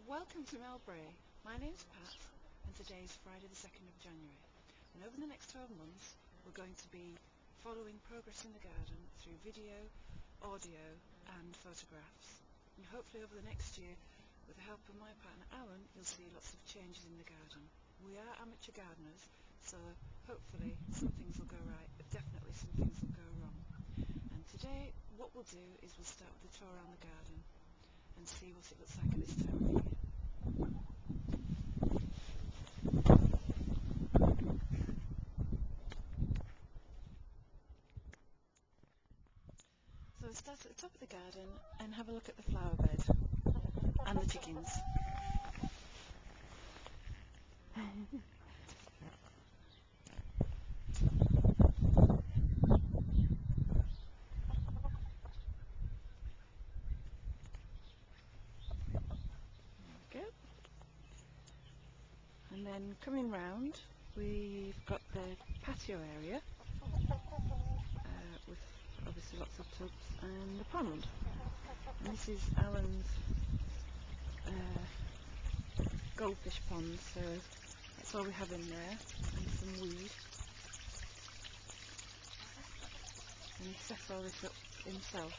Welcome to Melbrae. My name's Pat and today is Friday the 2nd of January, and over the next 12 months we're going to be following progress in the garden through video, audio and photographs, and hopefully over the next year, with the help of my partner Alan, you'll see lots of changes in the garden. We are amateur gardeners, so hopefully some things will go right, but definitely some things will go wrong. And today what we'll do is we'll start with a tour around the garden and see what it looks like at this time of year. So we'll start at the top of the garden and have a look at the flower bed and the chickens. And then coming round, we've got the patio area with obviously lots of tubs and the pond. And this is Alan's goldfish pond, so that's all we have in there, and some weed. And he set all this up himself,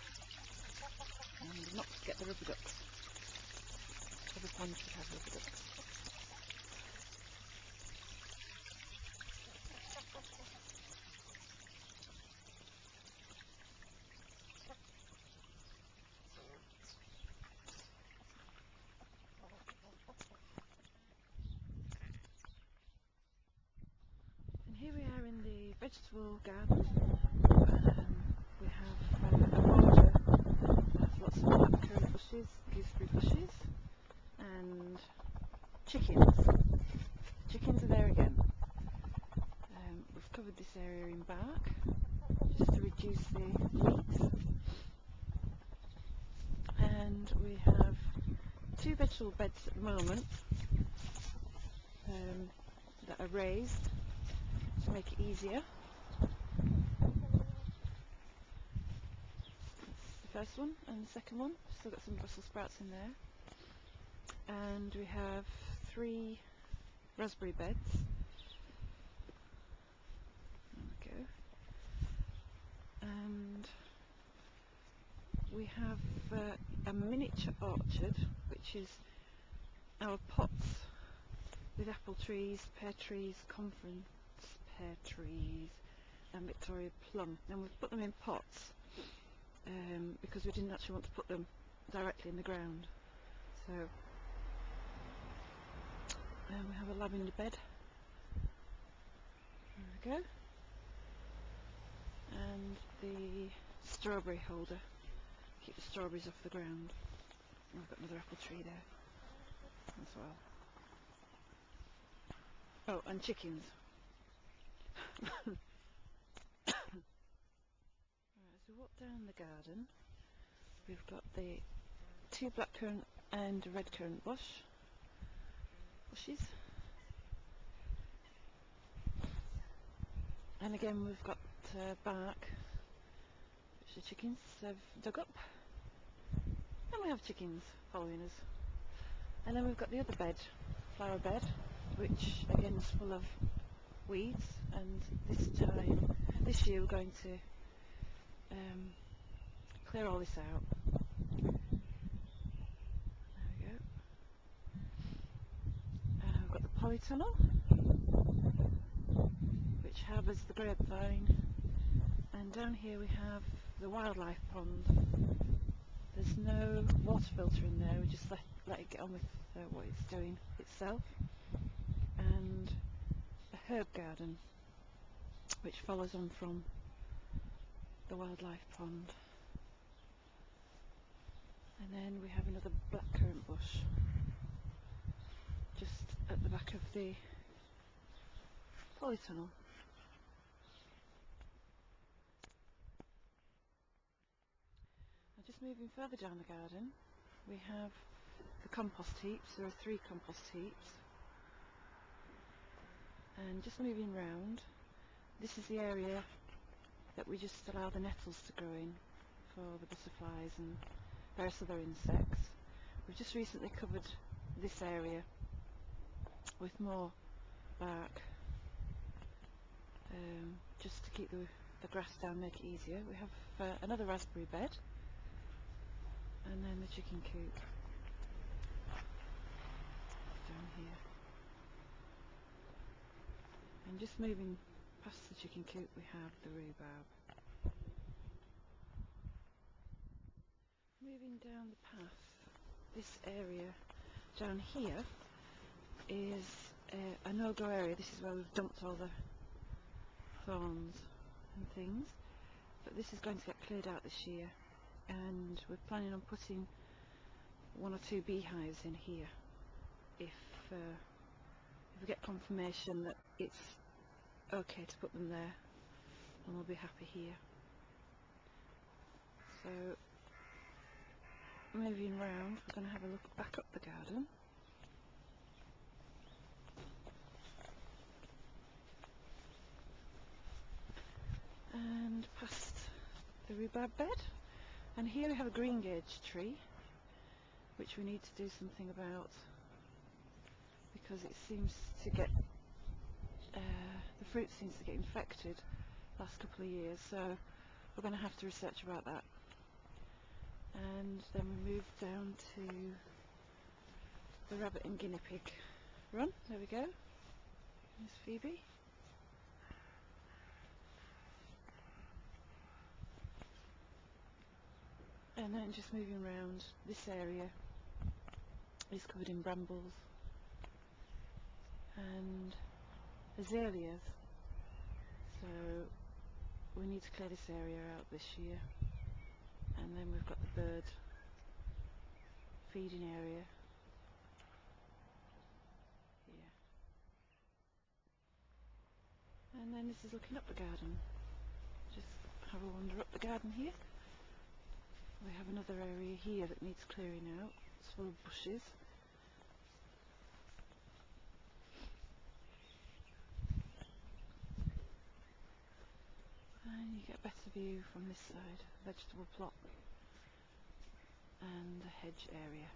and not to forget the rubber ducks. Every pond should have rubber ducks. Here we are in the vegetable garden. We have a border with lots of blackcurrant bushes, gooseberry bushes, and chickens. Chickens are there again. We've covered this area in bark just to reduce the weeds. And we have two vegetable beds at the moment that are raised to make it easier. That's the first one and the second one. Still got some Brussels sprouts in there. And we have 3 raspberry beds. There we go. And we have a miniature orchard, which is our pots with apple trees, pear trees, conference pear trees and Victoria plum, and we've put them in pots because we didn't actually want to put them directly in the ground. So we have a lavender bed, there we go, and the strawberry holder, keep the strawberries off the ground. And we've got another apple tree there as well. Oh, and chickens. Right, as we walk down the garden, we've got the 2 blackcurrant and a redcurrant bushes. And again we've got bark, which the chickens have dug up. And we have chickens following us. And then we've got the other bed, flower bed, which again is full of weeds, and this year we're going to clear all this out. There we go. We've got the polytunnel, which harbours the grapevine, and down here we have the wildlife pond. There's no water filter in there, we just let it get on with what it's doing itself. And a herb garden which follows on from the wildlife pond. And then we have another blackcurrant bush just at the back of the polytunnel. Now just moving further down the garden, we have the compost heaps. There are 3 compost heaps. And just moving round, this is the area that we just allow the nettles to grow in for the butterflies and various other insects. We've just recently covered this area with more bark, just to keep the grass down, make it easier. We have another raspberry bed, and then the chicken coop down here. And just moving past the chicken coop, we have the rhubarb. Moving down the path, this area down here is a no-go area. This is where we've dumped all the thorns and things, but this is going to get cleared out this year, and we're planning on putting 1 or 2 beehives in here if we get confirmation that it's okay to put them there, and we'll be happy here. So moving round, we're going to have a look back up the garden. And past the rhubarb bed, and here we have a greengage tree which we need to do something about, because it seems to get the fruit seems to get infected last couple of years, so we're going to have to research about that. And then we move down to the rabbit and guinea pig run. There we go. There's Phoebe. And then just moving around, this area is covered in brambles and azaleas, so we need to clear this area out this year. And then we've got the bird feeding area here. And then this is looking up the garden. Just have a wander up the garden here. We have another area here that needs clearing out. It's full of bushes. And you get a better view from this side, vegetable plot and the hedge area.